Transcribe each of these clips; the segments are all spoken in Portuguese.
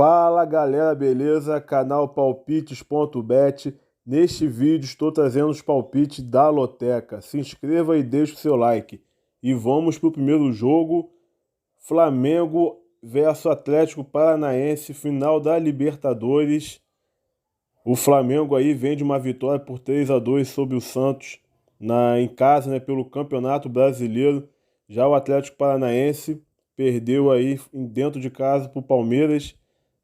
Fala galera, beleza? Canal palpites.bet. Neste vídeo estou trazendo os palpites da Loteca. Se inscreva e deixe o seu like. E vamos para o primeiro jogo: Flamengo versus Atlético Paranaense, final da Libertadores. O Flamengo aí vem de uma vitória por 3-2 sobre o Santos em casa, né, pelo Campeonato Brasileiro. Já o Atlético Paranaense perdeu aí dentro de casa para o Palmeiras,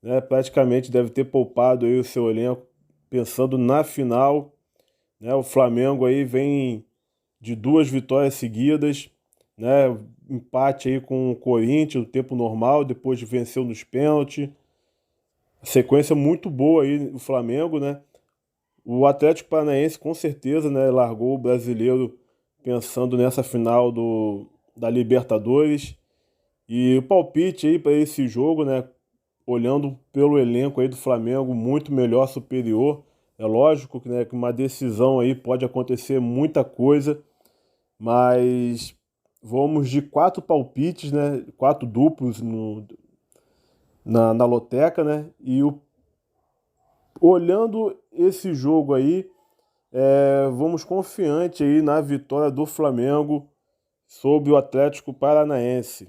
né? Praticamente deve ter poupado aí o seu elenco pensando na final, né? O Flamengo aí vem de duas vitórias seguidas, né? Empate aí com o Corinthians no tempo normal, depois venceu nos pênaltis. Sequência muito boa aí o Flamengo, né? O Atlético Paranaense com certeza, né, largou o brasileiro pensando nessa final da Libertadores. E o palpite aí para esse jogo, né, olhando pelo elenco aí do Flamengo, muito melhor, superior. É lógico que, né, que uma decisão aí pode acontecer muita coisa, mas vamos de quatro palpites, né, quatro duplos na loteca, né, olhando esse jogo aí, vamos confiante aí na vitória do Flamengo sobre o Atlético Paranaense.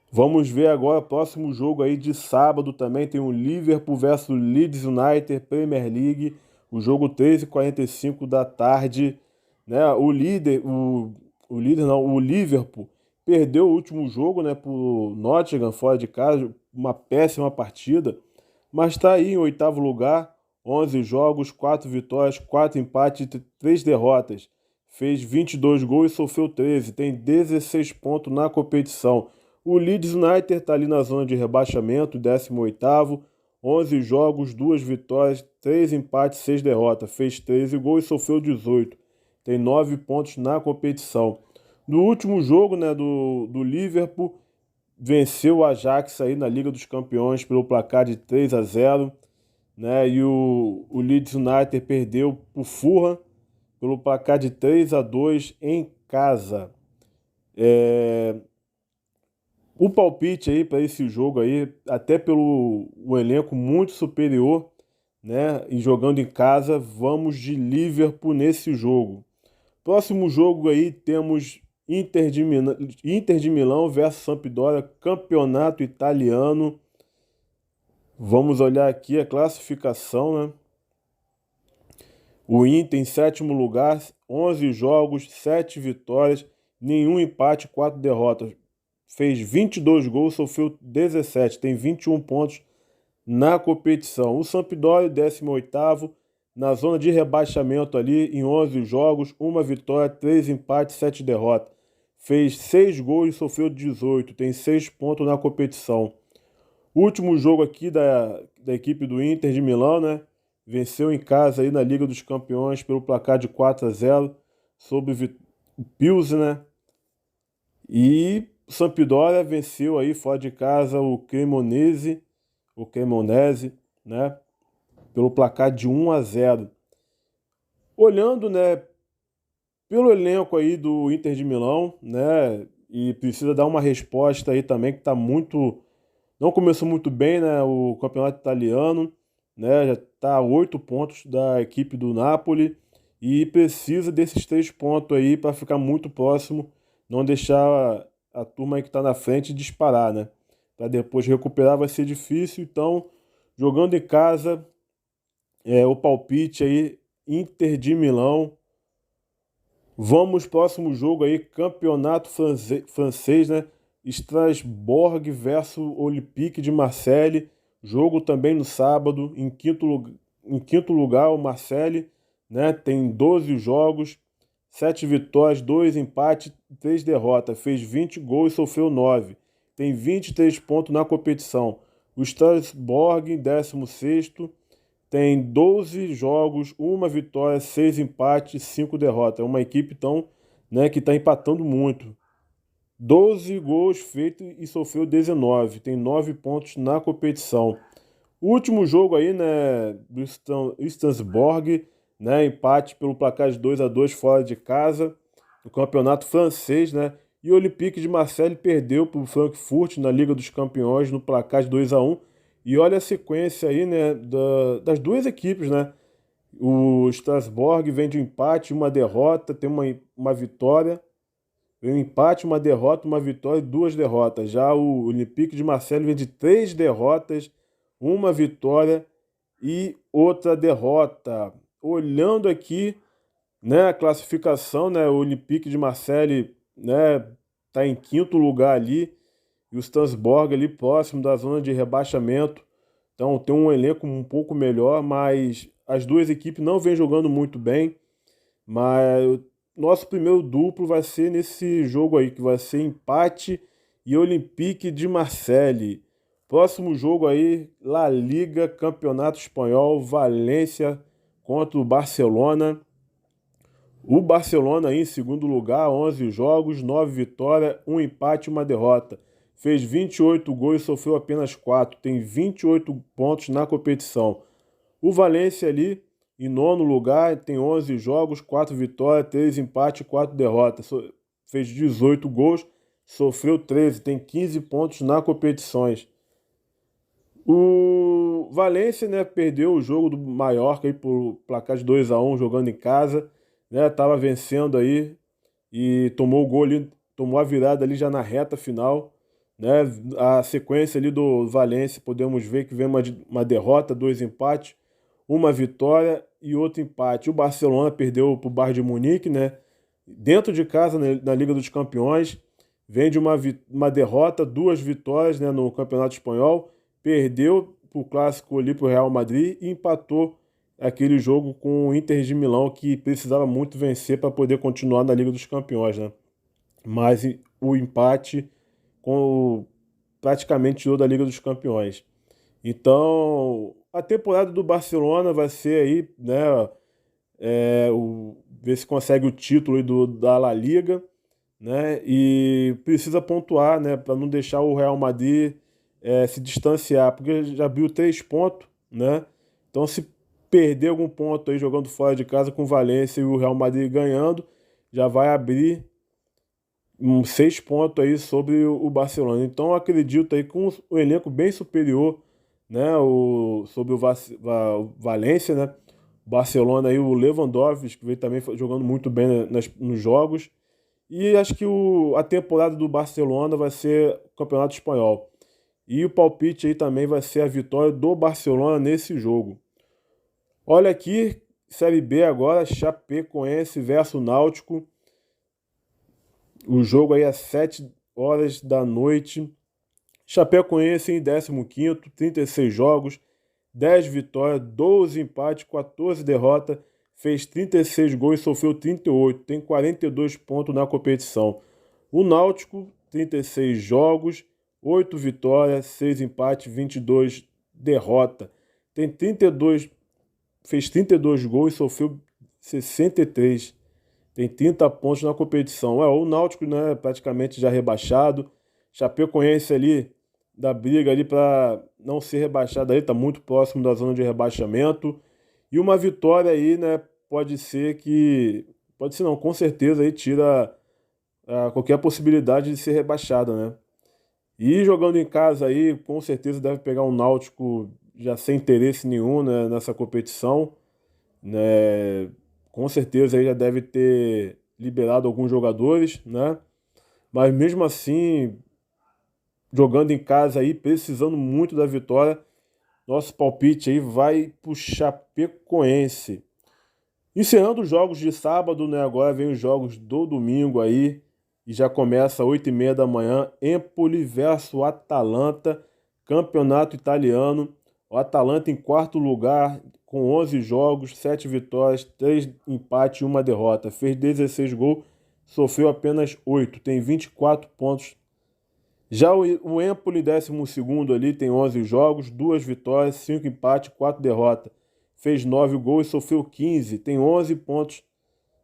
Vamos ver agora o próximo jogo aí de sábado também. Tem o Liverpool versus Leeds United, Premier League. O jogo 3h45 da tarde, né? O Liverpool perdeu o último jogo, né, pro Nottingham fora de casa, uma péssima partida, mas está aí em oitavo lugar, 11 jogos, 4 vitórias, 4 empates e 3 derrotas. Fez 22 gols e sofreu 13, tem 16 pontos na competição. O Leeds United está ali na zona de rebaixamento, 18º, 11 jogos, 2 vitórias, 3 empates, 6 derrotas. Fez 13 gols e sofreu 18. Tem 9 pontos na competição. No último jogo, né, do Liverpool, venceu o Ajax aí na Liga dos Campeões pelo placar de 3-0, né, e o Leeds United perdeu para o Fulham pelo placar de 3-2 em casa. O palpite aí para esse jogo aí, até pelo o elenco muito superior, né? E jogando em casa, vamos de Liverpool nesse jogo. Próximo jogo aí temos Inter de Milão versus Sampdoria, campeonato italiano. Vamos olhar aqui a classificação, né? O Inter em sétimo lugar, 11 jogos, 7 vitórias, nenhum empate, 4 derrotas. Fez 22 gols, sofreu 17, tem 21 pontos na competição. O Sampdoria, 18º, na zona de rebaixamento ali, em 11 jogos, 1 vitória, 3 empates, 7 derrotas. Fez 6 gols e sofreu 18, tem 6 pontos na competição. O último jogo aqui da equipe do Inter de Milão, né? Venceu em casa aí na Liga dos Campeões pelo placar de 4-0 sobre o Pilsen, né? E o Sampdoria venceu aí fora de casa o Cremonese, né, pelo placar de 1-0. Olhando, né, pelo elenco aí do Inter de Milão, né, e precisa dar uma resposta aí também que não começou muito bem, né, o campeonato italiano, né, já está a 8 pontos da equipe do Napoli e precisa desses 3 pontos aí para ficar muito próximo, não deixar a turma aí que está na frente disparar, né? Para depois recuperar vai ser difícil, então jogando em casa, o palpite aí, Inter de Milão. Vamos próximo jogo aí, campeonato francês, né? Strasbourg versus Olympique de Marseille, jogo também no sábado, em quinto lugar o Marseille, né? Tem 12 jogos, 7 vitórias, 2 empates, 3 derrotas. Fez 20 gols e sofreu 9. Tem 23 pontos na competição. O Strasbourg, 16º, tem 12 jogos, 1 vitória, 6 empates, 5 derrotas. É uma equipe então, né, que está empatando muito. 12 gols feitos e sofreu 19. Tem 9 pontos na competição. O último jogo aí, né, do Strasbourg, né, empate pelo placar de 2-2 fora de casa, no campeonato francês, né, e o Olympique de Marseille perdeu para o Frankfurt na Liga dos Campeões no placar de 2-1 E olha a sequência aí, né, das duas equipes, né? O Strasbourg vem de um empate, uma derrota, tem uma vitória. Vem um empate, uma derrota, uma vitória e duas derrotas. Já o Olympique de Marseille vem de três derrotas, uma vitória e outra derrota. Olhando aqui, né, a classificação, né, o Olympique de Marseille, né, tá em quinto lugar ali e o Strasbourg ali próximo da zona de rebaixamento. Então tem um elenco um pouco melhor, mas as duas equipes não vêm jogando muito bem. Mas nosso primeiro duplo vai ser nesse jogo aí, que vai ser empate e Olympique de Marseille. Próximo jogo aí, La Liga, Campeonato Espanhol, Valência contra o Barcelona. O Barcelona aí em segundo lugar, 11 jogos, 9 vitórias, um empate e uma derrota. Fez 28 gols e sofreu apenas 4. Tem 28 pontos na competição. O Valência ali, em nono lugar, tem 11 jogos, 4 vitórias, 3 empates e 4 derrotas. Fez 18 gols, sofreu 13, tem 15 pontos na competições. O Valência, né, perdeu o jogo do Mallorca aí por placar de 2-1 jogando em casa, né? Tava vencendo aí e tomou o gol ali, tomou a virada ali já na reta final, né? A sequência ali do Valência, podemos ver que vem uma derrota, dois empates, uma vitória e outro empate. O Barcelona perdeu para o Bayern de Munique, né? Dentro de casa, né, na Liga dos Campeões, vem de uma derrota, duas vitórias, né, no Campeonato Espanhol, perdeu para o clássico ali para o Real Madrid e empatou aquele jogo com o Inter de Milão, que precisava muito vencer para poder continuar na Liga dos Campeões, né? Mas o empate com praticamente tirou da Liga dos Campeões. Então, a temporada do Barcelona vai ser aí, né, ver se consegue o título aí da La Liga, né, e precisa pontuar, né, para não deixar o Real Madrid se distanciar, porque já abriu 3 pontos, né, então se perder algum ponto aí jogando fora de casa com o Valência e o Real Madrid ganhando, já vai abrir 6 pontos aí sobre o Barcelona. Então eu acredito aí com o elenco bem superior, né, sobre o Valência, né, o Barcelona aí, o Lewandowski, que veio também jogando muito bem nos jogos. E acho que a temporada do Barcelona vai ser o Campeonato Espanhol. E o palpite aí também vai ser a vitória do Barcelona nesse jogo. Olha aqui, Série B agora, Chapecoense versus Náutico. O jogo aí às 7 horas da noite. Chapecoense em 15º, 36 jogos, 10 vitórias, 12 empates, 14 derrotas, fez 36 gols e sofreu 38, tem 42 pontos na competição. O Náutico, 36 jogos, 8 vitórias, 6 empates, 22 derrotas. Tem 32, fez 32 gols e sofreu 63. Tem 30 pontos na competição. O Náutico, né, praticamente já rebaixado. Chapecoense ali da briga ali para não ser rebaixado aí, tá muito próximo da zona de rebaixamento. E uma vitória aí, né, pode ser não, com certeza aí tira qualquer possibilidade de ser rebaixado, né? E jogando em casa aí, com certeza deve pegar um Náutico já sem interesse nenhum, né, nessa competição, né? Com certeza aí já deve ter liberado alguns jogadores, né? Mas mesmo assim, jogando em casa aí, precisando muito da vitória, nosso palpite aí vai pro Chapecoense. Encerrando os jogos de sábado, né? Agora vem os jogos do domingo aí. E já começa às 8h30 da manhã. Empoli versus Atalanta, campeonato italiano. O Atalanta em quarto lugar, com 11 jogos, 7 vitórias, 3 empates e uma derrota. Fez 16 gols, sofreu apenas 8. Tem 24 pontos. Já o Empoli, 12º ali, tem 11 jogos, 2 vitórias, 5 empates, 4 derrotas. Fez 9 gols e sofreu 15. Tem 11 pontos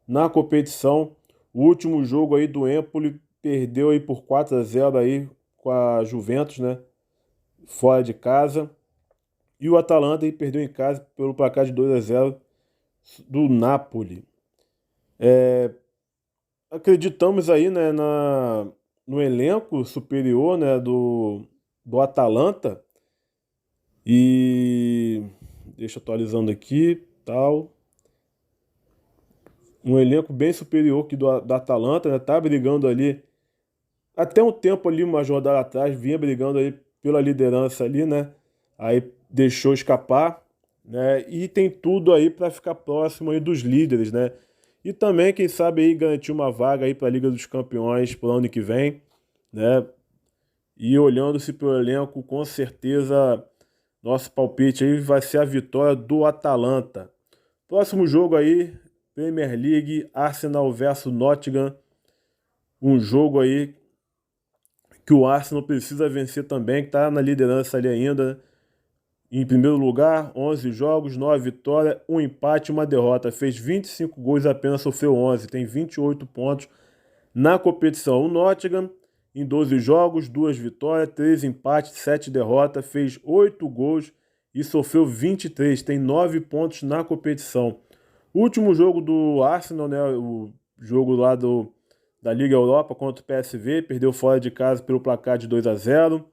na competição. O último jogo aí do Empoli perdeu aí por 4-0 aí com a Juventus, né? Fora de casa. E o Atalanta aí perdeu em casa pelo placar de 2-0 do Napoli. Acreditamos aí, né, no elenco superior, né, do Atalanta. E deixa eu atualizando aqui, tal. Um elenco bem superior que da Atalanta, né? Tá brigando ali até um tempo ali, uma jornada atrás, vinha brigando aí pela liderança ali, né? Aí deixou escapar, né? E tem tudo aí para ficar próximo aí dos líderes, né? E também, quem sabe aí garantir uma vaga aí para a Liga dos Campeões pro ano que vem, né? E olhando-se pelo elenco, com certeza nosso palpite aí vai ser a vitória do Atalanta. Próximo jogo aí, Premier League, Arsenal versus Nottingham. Um jogo aí que o Arsenal precisa vencer também, que está na liderança ali ainda, né? Em primeiro lugar, 11 jogos, 9 vitórias, um empate e uma derrota. Fez 25 gols e apenas sofreu 11, tem 28 pontos na competição. O Nottingham, em 12 jogos, 2 vitórias, 3 empates, 7 derrotas, fez 8 gols e sofreu 23, tem 9 pontos na competição. O último jogo do Arsenal, né, o jogo lá da Liga Europa contra o PSV, perdeu fora de casa pelo placar de 2-0.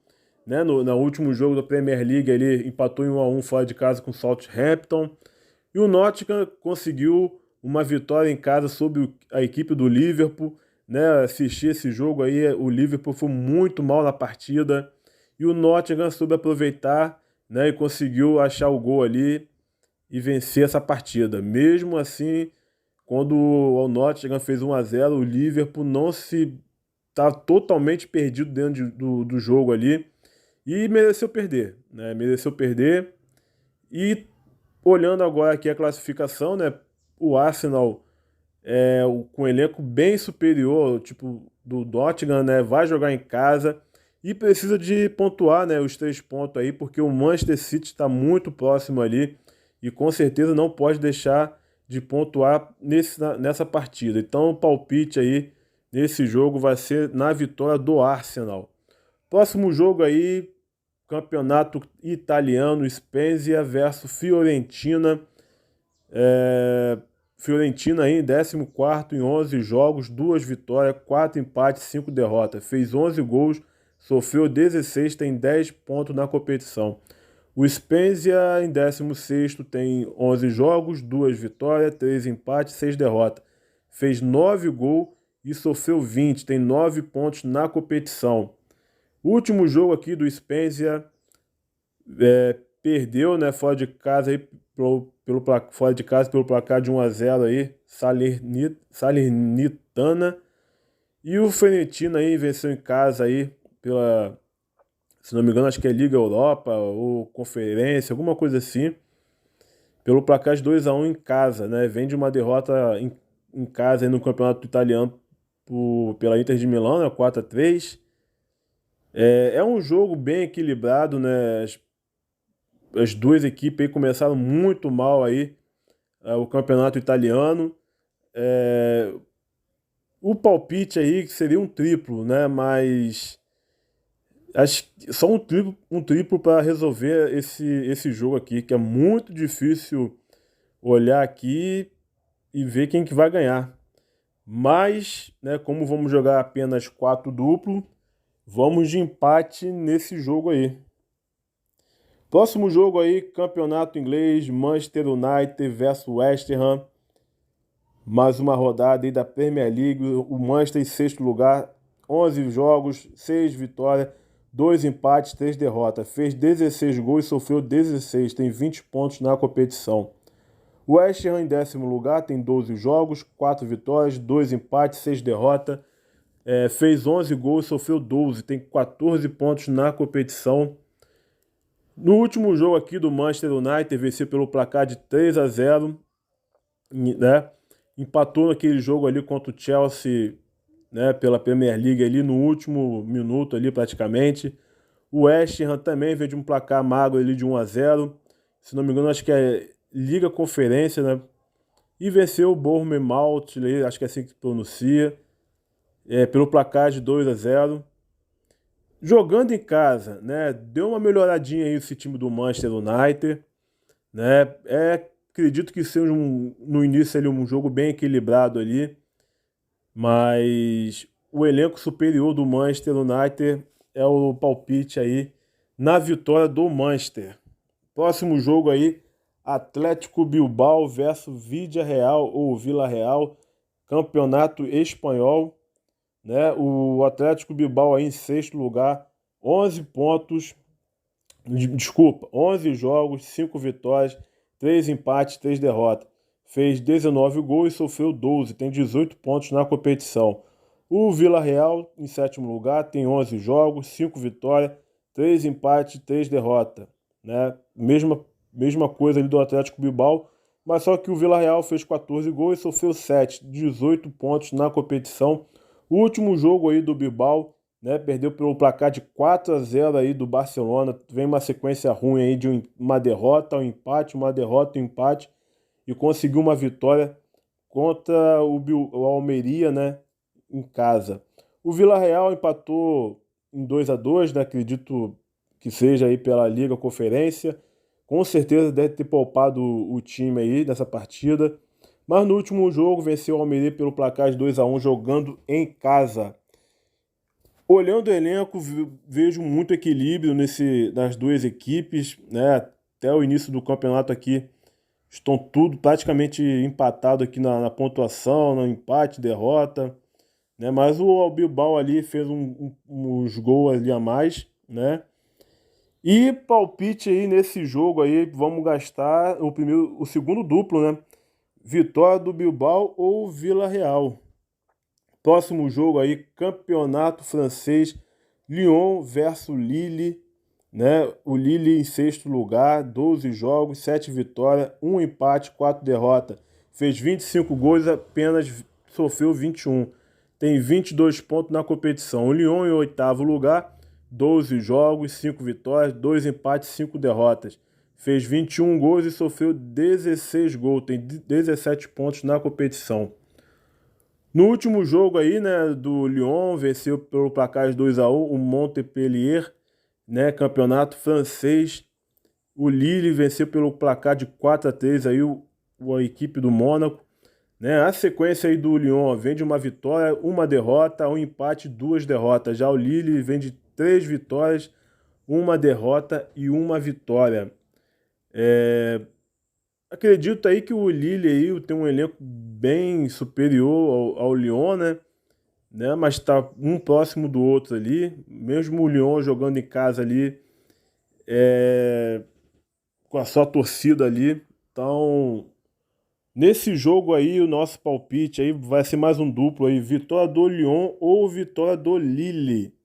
Né, no último jogo da Premier League ele empatou em 1-1 fora de casa com o Southampton. E o Nottingham conseguiu uma vitória em casa sobre a equipe do Liverpool. Né, assistir esse jogo aí, o Liverpool foi muito mal na partida e o Nottingham soube aproveitar, né, e conseguiu achar o gol ali e vencer essa partida. Mesmo assim, quando o Nottingham fez 1-0, o Liverpool não se tá totalmente perdido dentro do jogo ali e mereceu perder, né? Mereceu perder. E olhando agora aqui a classificação, né? O Arsenal com um elenco bem superior, tipo do Nottingham, né? Vai jogar em casa e precisa de pontuar, né? Os 3 pontos aí, porque o Manchester City está muito próximo ali e com certeza não pode deixar de pontuar nessa partida. Então o palpite aí nesse jogo vai ser na vitória do Arsenal. Próximo jogo aí, Campeonato Italiano, Spezia versus Fiorentina. Fiorentina aí em 14º em 11 jogos, 2 vitórias, 4 empates, 5 derrotas. Fez 11 gols, sofreu 16, tem 10 pontos na competição. O Spezia em 16º tem 11 jogos, 2 vitórias, 3 empates, 6 derrotas. Fez 9 gols e sofreu 20, tem 9 pontos na competição. O último jogo aqui do Spezia perdeu, né, fora de casa aí fora de casa pelo placar de 1-0 aí, Salernitana. E o Fiorentina aí venceu em casa aí se não me engano, acho que é Liga Europa ou Conferência, alguma coisa assim, pelo placar de 2-1 em casa, né? Vem de uma derrota em casa aí no Campeonato Italiano pela Inter de Milão, né, 4-3. É um jogo bem equilibrado, né? As duas equipes aí começaram muito mal aí o campeonato italiano. É, o palpite aí seria um triplo, né? Mas acho que só um triplo para resolver esse jogo aqui, que é muito difícil olhar aqui e ver quem que vai ganhar. Mas, né, como vamos jogar apenas 4 duplo, vamos de empate nesse jogo aí. Próximo jogo aí, Campeonato Inglês, Manchester United versus West Ham. Mais uma rodada aí da Premier League, o Manchester em sexto lugar, 11 jogos, 6 vitórias, 2 empates, 3 derrotas. Fez 16 gols e sofreu 16, tem 20 pontos na competição. O West Ham em décimo lugar, tem 12 jogos, 4 vitórias, 2 empates, 6 derrotas. Fez 11 gols, sofreu 12, tem 14 pontos na competição. No último jogo aqui do Manchester United, venceu pelo placar de 3-0, né? Empatou naquele jogo ali contra o Chelsea, né, pela Premier League ali no último minuto ali praticamente. O West Ham também veio de um placar magro ali de 1-0. Se não me engano, acho que é Liga Conferência, né? E venceu o Bournemouth, acho que é assim que se pronuncia, pelo placar de 2-0. Jogando em casa, né? Deu uma melhoradinha aí esse time do Manchester United, né? Acredito que seja no início ali um jogo bem equilibrado ali, mas o elenco superior do Manchester United é o palpite aí na vitória do Manchester. Próximo jogo aí, Atlético Bilbao versus Villarreal ou Vila Real, Campeonato Espanhol, né? O Atlético Bilbao aí em sexto lugar, 11 pontos, desculpa, 11 jogos, 5 vitórias, 3 empates, 3 derrotas. Fez 19 gols e sofreu 12, tem 18 pontos na competição. O Villarreal, em sétimo lugar, tem 11 jogos, 5 vitórias, 3 empates, 3 derrotas, né? Mesma coisa ali do Atlético Bilbao, mas só que o Villarreal fez 14 gols e sofreu 7, 18 pontos na competição. O último jogo aí do Bilbao, né, perdeu pelo placar de 4-0 aí do Barcelona. Vem uma sequência ruim aí de uma derrota, um empate, uma derrota, um empate, e conseguiu uma vitória contra o Almeria, né, em casa. O Villarreal empatou em 2-2, né, acredito que seja aí pela Liga Conferência. Com certeza deve ter poupado o time aí nessa partida. Mas no último jogo venceu o Almeria pelo placar de 2-1 jogando em casa. Olhando o elenco, vejo muito equilíbrio nas duas equipes, né? Até o início do campeonato aqui estão tudo praticamente empatado aqui na pontuação, no empate, derrota, né? Mas o Bilbao ali fez uns gols ali a mais, né? E palpite aí nesse jogo aí, vamos gastar o segundo duplo, né? Vitória do Bilbao ou Vila Real. Próximo jogo aí, Campeonato Francês, Lyon versus Lille, né? O Lille em sexto lugar, 12 jogos, 7 vitórias, 1 empate, 4 derrotas. Fez 25 gols, apenas sofreu 21. Tem 22 pontos na competição. O Lyon em oitavo lugar, 12 jogos, 5 vitórias, 2 empates, 5 derrotas. Fez 21 gols e sofreu 16 gols, tem 17 pontos na competição. No último jogo aí, né, do Lyon, venceu pelo placar de 2-1 o Montpellier, né, campeonato francês. O Lille venceu pelo placar de 4-3 aí a equipe do Mônaco, né? A sequência aí do Lyon vem de uma vitória, uma derrota, um empate, 2 derrotas. Já o Lille vem de 3 vitórias, uma derrota e uma vitória. Acredito aí que o Lille aí tem um elenco bem superior ao Lyon, né? Mas está um próximo do outro ali. Mesmo o Lyon jogando em casa ali, com a sua torcida ali. Então, nesse jogo aí, o nosso palpite aí vai ser mais um duplo aí. Vitória do Lyon ou vitória do Lille.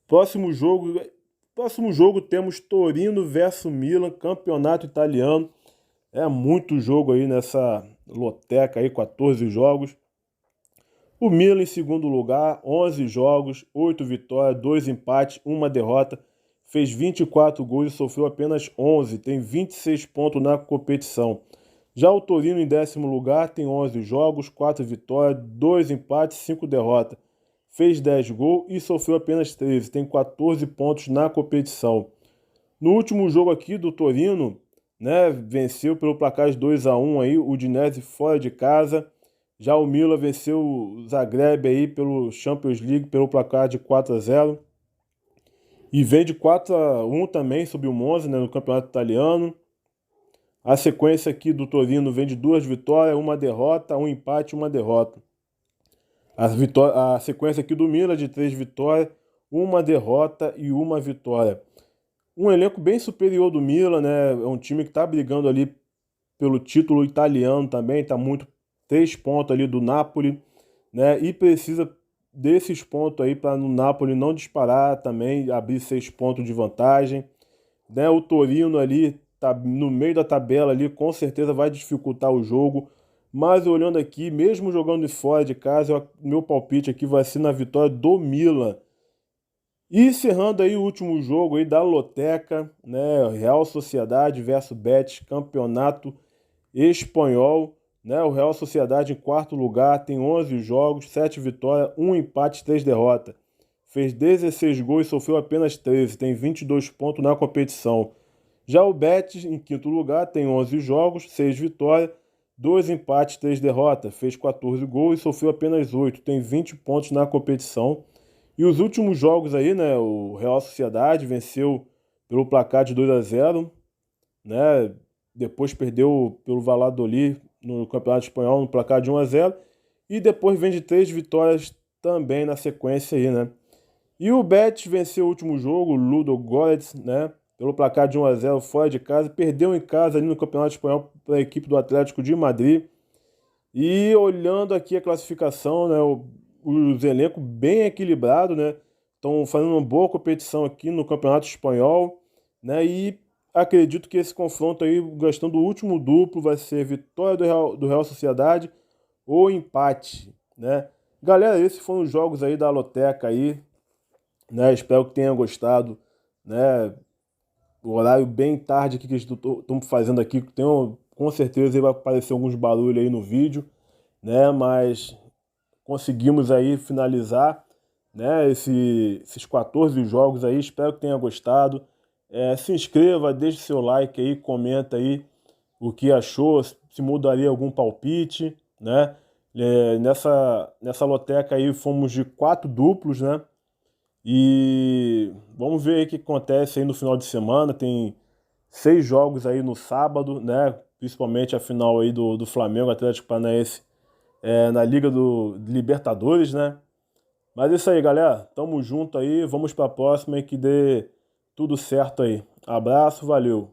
Próximo jogo temos Torino versus Milan, campeonato italiano. É muito jogo aí nessa loteca aí, 14 jogos. O Milan em segundo lugar, 11 jogos, 8 vitórias, 2 empates, 1 derrota. Fez 24 gols e sofreu apenas 11, tem 26 pontos na competição. Já o Torino em décimo lugar, tem 11 jogos, 4 vitórias, 2 empates, 5 derrotas. Fez 10 gols e sofreu apenas 13, tem 14 pontos na competição. No último jogo aqui do Torino, né, venceu pelo placar de 2-1 aí o Udinese fora de casa. Já o Milan venceu o Zagreb aí pelo Champions League pelo placar de 4-0. E vem de 4-1 também sobre o Monza, né, no campeonato italiano. A sequência aqui do Torino vem de 2 vitórias, 1 derrota, 1 empate, 1 derrota. A sequência aqui do Milan de 3 vitórias, 1 derrota e 1 vitória. Um elenco bem superior do Milan, né? É um time que está brigando ali pelo título italiano também, está muito 3 pontos ali do Napoli, né? E precisa desses pontos aí para no Napoli não disparar também, abrir 6 pontos de vantagem, né? O Torino ali tá no meio da tabela ali, com certeza vai dificultar o jogo. Mas olhando aqui, mesmo jogando fora de casa, meu palpite aqui vai ser na vitória do Milan. E encerrando aí o último jogo aí da loteca, né? Real Sociedade versus Betis, campeonato espanhol, né? O Real Sociedade em quarto lugar, tem 11 jogos, 7 vitórias, 1 empate, 3 derrotas. Fez 16 gols e sofreu apenas 13, tem 22 pontos na competição. Já o Betis em quinto lugar, tem 11 jogos, 6 vitórias, 2 empates, 3 derrotas. Fez 14 gols e sofreu apenas 8, tem 20 pontos na competição. E os últimos jogos aí, né? O Real Sociedade venceu pelo placar de 2-0 né? Depois perdeu pelo Valladolid no Campeonato Espanhol no placar de 1-0 e depois vem de 3 vitórias também na sequência aí, né? E o Betis venceu o último jogo, o Ludogorets, né? Pelo placar de 1-0 fora de casa, perdeu em casa ali no Campeonato Espanhol para a equipe do Atlético de Madrid. E olhando aqui a classificação, né, os elencos bem equilibrados, né, estão fazendo uma boa competição aqui no Campeonato Espanhol, né, e acredito que esse confronto aí, gastando o último duplo, vai ser vitória do Real Sociedade ou empate, né. Galera, esses foram os jogos aí da Loteca aí, né, espero que tenham gostado, né, o horário bem tarde aqui que estamos fazendo aqui, com certeza aí vai aparecer alguns barulhos aí no vídeo, né? Mas conseguimos aí finalizar, né? Esses 14 jogos aí. Espero que tenha gostado. Se inscreva, deixe seu like aí, comenta aí o que achou, se mudaria algum palpite, né? Nessa loteca aí fomos de 4 duplos, né? E vamos ver aí o que acontece aí no final de semana. Tem 6 jogos aí no sábado, né? Principalmente a final aí do Flamengo, Atlético Paranaense, na Liga do Libertadores, né? Mas é isso aí, galera. Tamo junto aí. Vamos pra próxima e que dê tudo certo aí. Abraço, valeu.